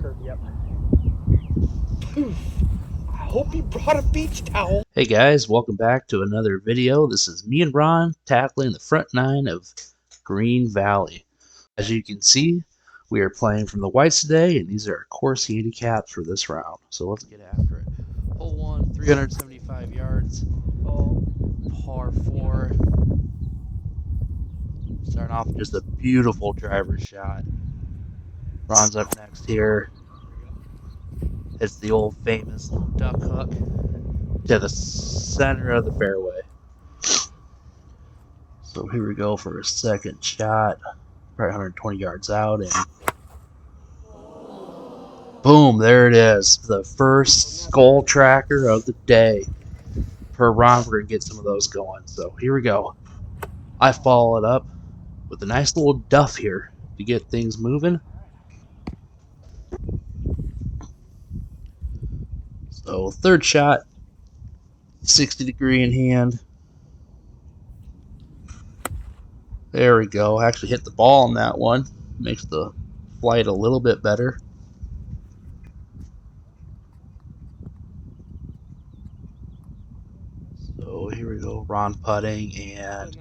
record, yep. I hope you brought a beach towel. Hey guys, welcome back to another video. This is me and Ron tackling the front nine of Green Valley. As you can see, we are playing from the whites today, and these are our course handicaps for this round. So let's get after it. Hole 1, 375 yards, par 4. Starting off with just a beautiful driver's shot. Ron's up next here. It's the old famous little duck hook to the center of the fairway. So here we go for a second shot, probably 120 yards out, and boom, there it is. The first skull tracker of the day. Per Ron, we're going to get some of those going. So here we go. I follow it up with a nice little duff here to get things moving. So third shot, 60 degree in hand. There we go. Actually hit the ball on that one. Makes the flight a little bit better. So here we go, Ron putting, and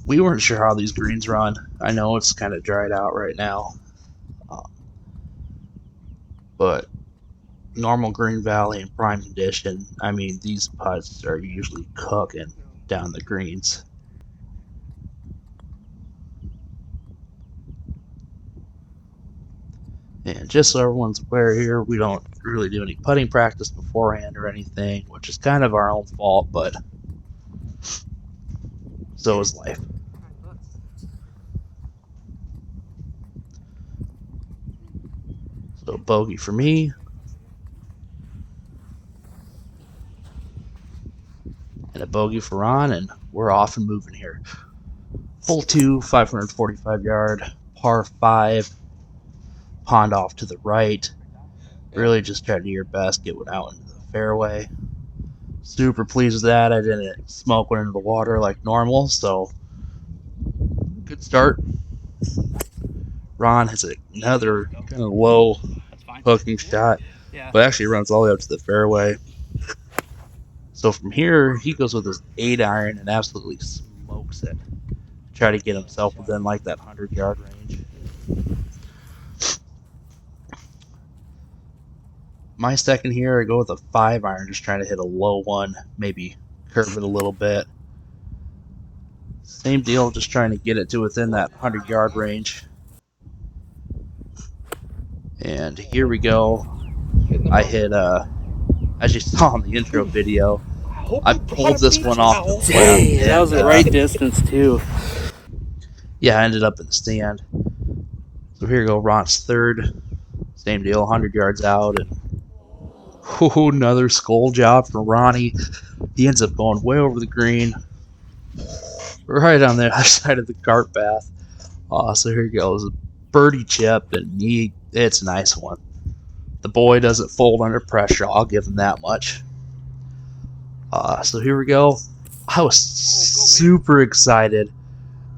we weren't sure how these greens run. I know it's kind of dried out right now, but normal Green Valley in prime condition, I mean, these putts are usually cooking down the greens. And just so everyone's aware here, we don't really do any putting practice beforehand or anything, which is kind of our own fault, but so is life. So bogey for me. And a bogey for Ron, and we're off and moving here. Hole 2, 545 yard, par 5. Pond off to the right. Really just try to do your best, get one out into the fairway. Super pleased with that. I didn't smoke one into the water like normal, so good start. Ron has another kind of low hooking shot, but actually runs all the way up to the fairway. So from here, he goes with his 8-iron and absolutely smokes it. Try to get himself within like that 100-yard range. My second here, I go with a 5-iron, just trying to hit a low one, maybe curve it a little bit. Same deal, just trying to get it to within that 100-yard range. And here we go. I hit, as you saw in the intro video, I pulled this one off the Dang, that was the right distance too. Yeah, I ended up in the stand. So here we go, Ron's third. Same deal, 100 yards out, and another skull job for Ronnie. He ends up going way over the green, right on the other side of the cart path. So here goes, a birdie chip, and it's a nice one. The boy doesn't fold under pressure, I'll give him that much. So here we go. I was super excited,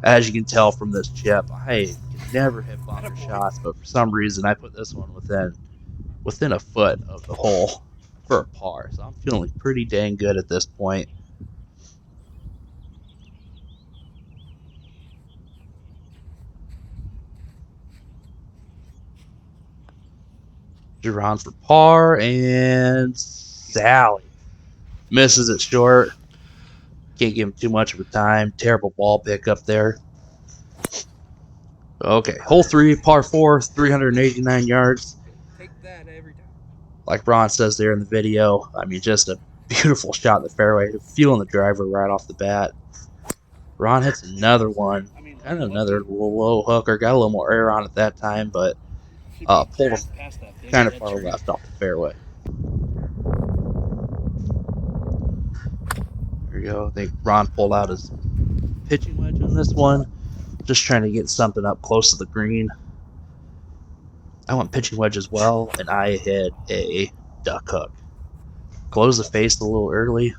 as you can tell from this chip. I can never hit bomber shots, but for some reason I put this one within a foot of the hole for a par. So I'm feeling pretty dang good at this point. Around for par, and Sally misses it short. Can't give him too much of a time. Terrible ball pick up there. Okay, hole 3, par 4, 389 yards. Take that every time. Like Ron says there in the video, I mean, just a beautiful shot in the fairway. Feeling the driver right off the bat. Ron hits another one. Kind of another low hooker. Got a little more air on at that time, but pulled him kind of far left off the fairway. There you go. I think Ron pulled out his pitching wedge on this one. Just trying to get something up close to the green. I went pitching wedge as well, and I hit a duck hook. Close the face a little early.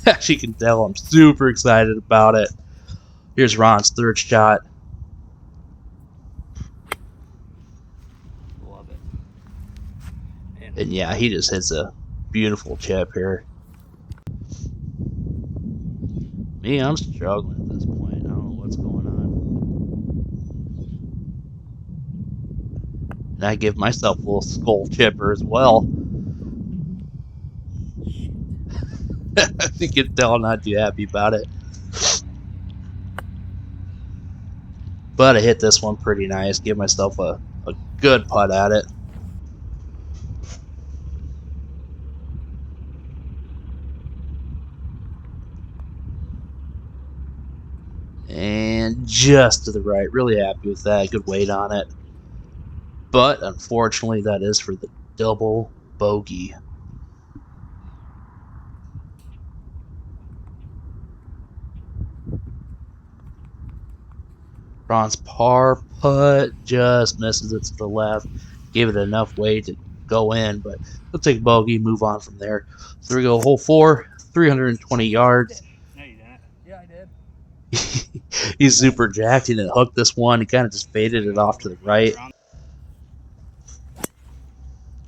As you can tell, I'm super excited about it. Here's Ron's third shot. And yeah, he just hits a beautiful chip here. Me, I'm struggling at this point. I don't know what's going on. And I give myself a little skull chipper as well. You can tell I'm not too happy about it. But I hit this one pretty nice. Give myself a good putt at it. And just to the right. Really happy with that. Good weight on it. But unfortunately, that is for the double bogey. Ron's par putt just misses it to the left. Gave it enough weight to go in, but he'll take bogey, move on from there. So we go hole 4, 320 yards. No, you didn't. Yeah, I did. He's super jacked. He didn't hook this one. He kind of just faded it off to the right.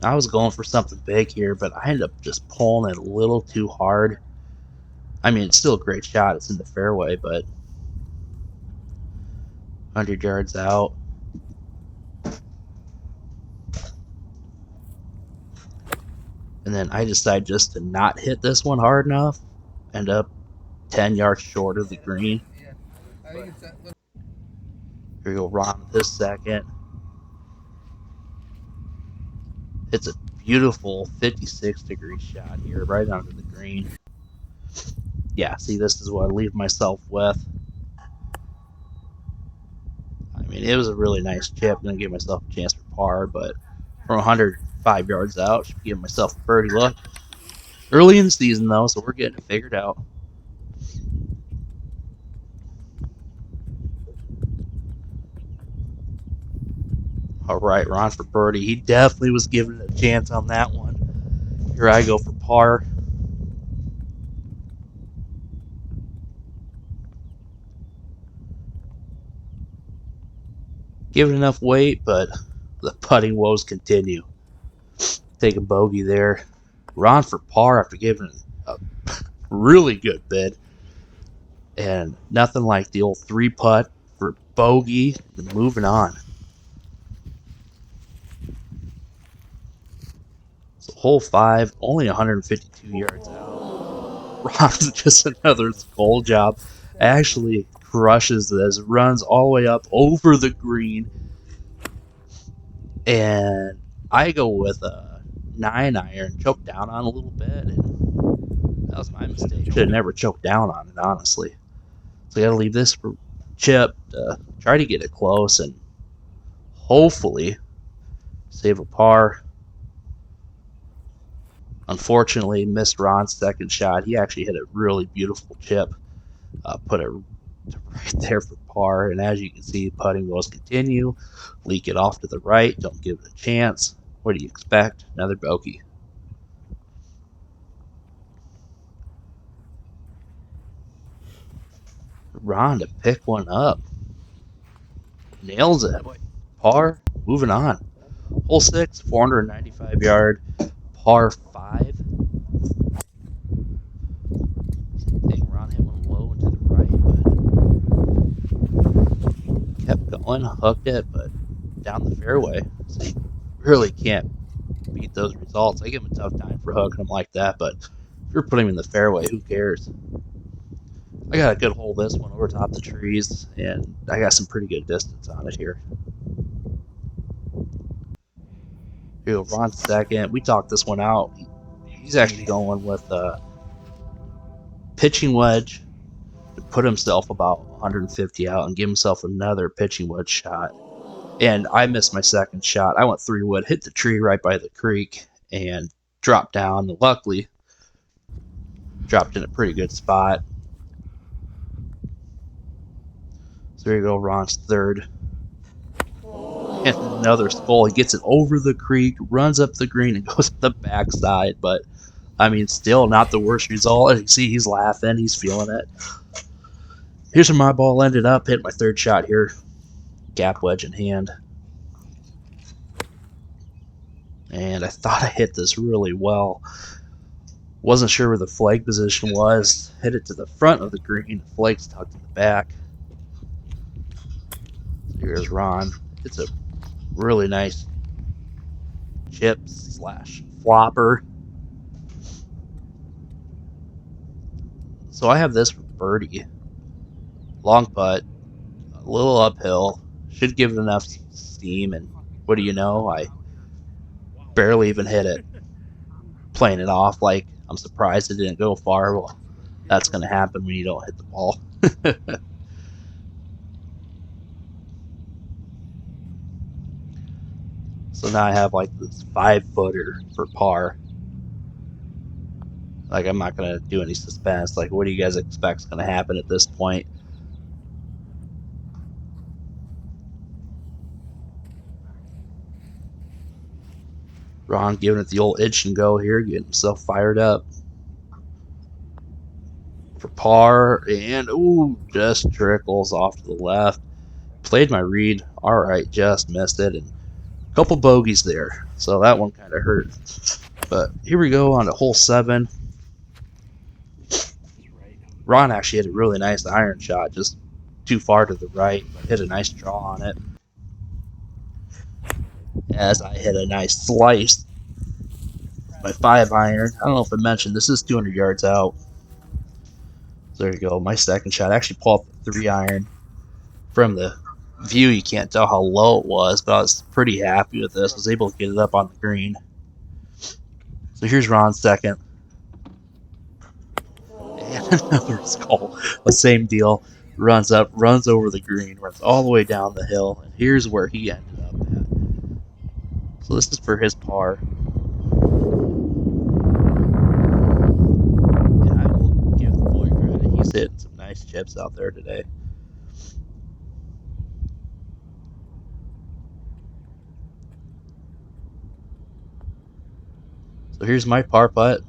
I was going for something big here, but I ended up just pulling it a little too hard. I mean, it's still a great shot. It's in the fairway, but 100 yards out. And then I decide just to not hit this one hard enough. End up 10 yards short of the green. Yeah, I think it's that little. Here we go, Ron with this second. It's a beautiful 56-degree shot here, right onto the green. Yeah, see, this is what I leave myself with. I mean, it was a really nice chip. I'm going to give myself a chance for par, but from 105 yards out, should give myself a birdie look. Early in the season, though, so we're getting it figured out. All right, Ron for birdie. He definitely was giving it a chance on that one. Here I go for par. Give it enough weight, but the putting woes continue. Take a bogey there. Ron for par after giving a really good bid. And nothing like the old 3-putt for bogey and moving on. So hole 5, only 152 yards out. Ron's just another skull job. Actually crushes this, runs all the way up over the green. And I go with a 9-iron, choke down on a little bit, and that was my mistake. Should have never choked down on it, honestly. So I gotta leave this for Chip to try to get it close and hopefully save a par. Unfortunately, missed Ron's second shot. He actually hit a really beautiful chip. Put it right there for par. And as you can see, putting woes continue. Leak it off to the right. Don't give it a chance. What do you expect? Another bogey. Ron to pick one up. Nails it. Par. Moving on. Hole 6, 495 yard. Par 5. Same thing. Ron hit one low and to the right, but kept going. Hooked it, but down the fairway. So you really can't beat those results. I give him a tough time for hooking them like that, but if you're putting him in the fairway, who cares? I got a good hole this one over top the trees, and I got some pretty good distance on it here. Here we go, Ron second. We talked this one out. He's actually going with a pitching wedge to put himself about 150 out and give himself another pitching wedge shot. And I missed my second shot. I went 3-wood, hit the tree right by the creek, and dropped down. And luckily, dropped in a pretty good spot. So there you go, Ron's third. And another skull. He gets it over the creek, runs up the green, and goes to the backside. But, I mean, still not the worst result. You see, he's laughing. He's feeling it. Here's where my ball ended up. Hit my third shot here. Gap wedge in hand. and I thought I hit this really well. Wasn't sure where the flag position was. Hit it to the front of the green. The flag's tucked in the back. Here's Ron. It's a really nice chip slash flopper. So I have this for birdie. Long putt, a little uphill. Should give it enough steam, and what do you know? I barely even hit it. Playing it off like I'm surprised it didn't go far. Well, that's going to happen when you don't hit the ball. So now I have like this 5-footer for par. Like, I'm not going to do any suspense. Like, what do you guys expect is going to happen at this point? Ron giving it the old itch and go here, getting himself fired up for par, and ooh, just trickles off to the left. Played my read, all right, just missed it, and a couple bogeys there, so that one kind of hurt. But here we go on to hole 7. Ron actually hit a really nice iron shot, just too far to the right, but hit a nice draw on it. As I hit a nice slice, my 5-iron. I don't know if I mentioned, this is 200 yards out. So there you go, my second shot. I actually pulled up the 3-iron. From the view, you can't tell how low it was, but I was pretty happy with this. I was able to get it up on the green. So here's Ron's second. And another skull. The same deal. Runs up, runs over the green, runs all the way down the hill, and here's where he ended up at. So this is for his par. And I will give the boy credit. He's hitting some nice chips out there today. So here's my par putt.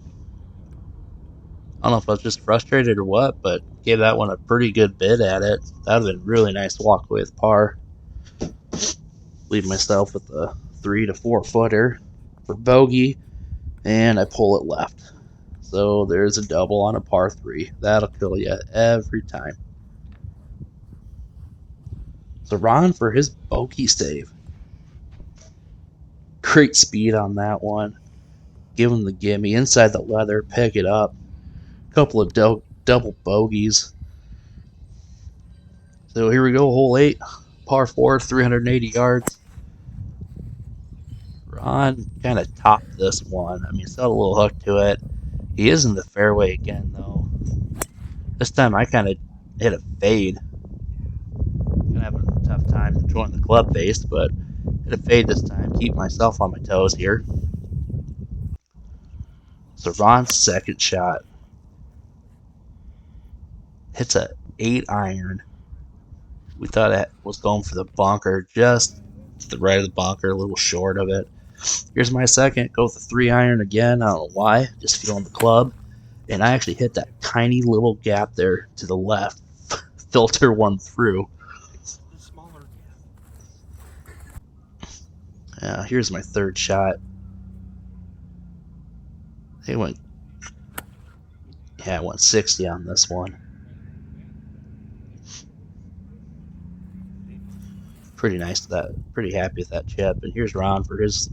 I don't know if I was just frustrated or what, but gave that one a pretty good bid at it. That would have been really nice to walk away with par. Leave myself with a 3 to 4 footer for bogey, and I pull it left. So there's a double on a par 3. That'll kill you every time. So Ron for his bogey save. Great speed on that one. Give him the gimme inside the leather, pick it up. Couple of double bogeys. So here we go, hole 8, par 4, 380 yards. Ron kind of topped this one. I mean, still a little hook to it. He is in the fairway again, though. This time I kind of hit a fade. Kind of having a tough time controlling the club face, but hit a fade this time. Keep myself on my toes here. So Ron's second shot hits a 8-iron. We thought it was going for the bunker, just to the right of the bunker, a little short of it. Here's my second. Go with the 3-iron again. I don't know why. Just feeling the club. And I actually hit that tiny little gap there to the left. Filter one through. Here's my third shot. It went 60 on this one. Pretty nice with that. Pretty happy with that chip. And here's Ron for his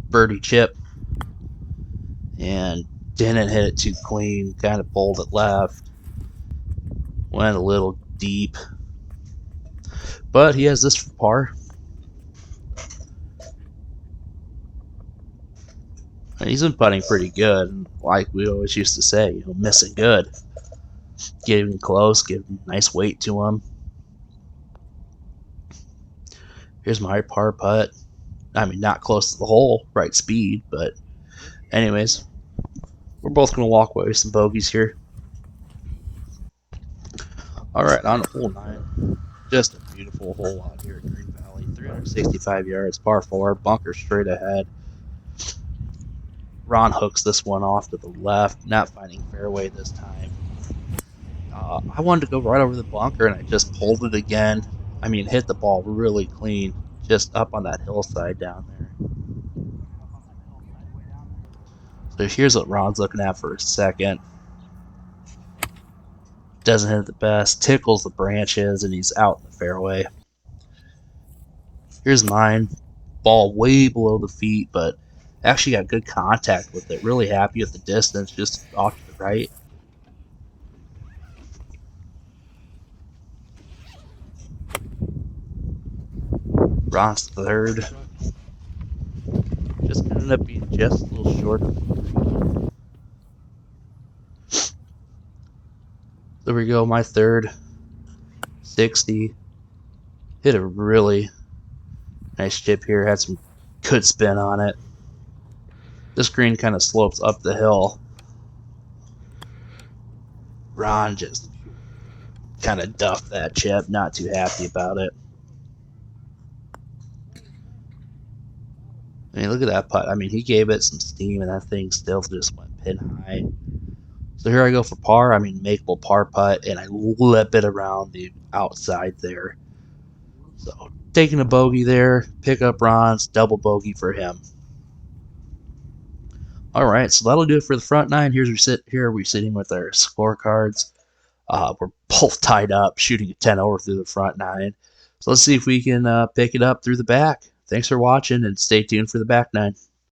birdie chip. And didn't hit it too clean. Kind of pulled it left. Went a little deep. But he has this for par. And he's been putting pretty good. And like we always used to say, miss it good. Get him close. Give him nice weight to him. Here's my par putt. I mean, not close to the hole, right speed, but anyways, we're both going to walk away with some bogeys here. All right, on to hole 9. Just a beautiful hole out here at Green Valley. 365 yards, par 4, bunker straight ahead. Ron hooks this one off to the left, not finding fairway this time. I wanted to go right over the bunker, and I just pulled it again. I mean, hit the ball really clean, just up on that hillside down there. So here's what Ron's looking at for a second. Doesn't hit the best, tickles the branches, and he's out in the fairway. Here's mine. Ball way below the feet, but actually got good contact with it. Really happy with the distance, just off to the right. Ron's third. Just gonna end up being just a little short of the green. There we go, my third. 60. Hit a really nice chip here. Had some good spin on it. This green kind of slopes up the hill. Ron just kind of duffed that chip. Not too happy about it. I mean, look at that putt. I mean, he gave it some steam, and that thing still just went pin high. So here I go for par. I mean, makeable par putt, and I lip it around the outside there. So taking a bogey there, pick up Ron's, double bogey for him. All right, so that'll do it for the front nine. Here we're sitting with our scorecards. We're both tied up, shooting a 10 over through the front nine. So let's see if we can pick it up through the back. Thanks for watching, and stay tuned for the back nine.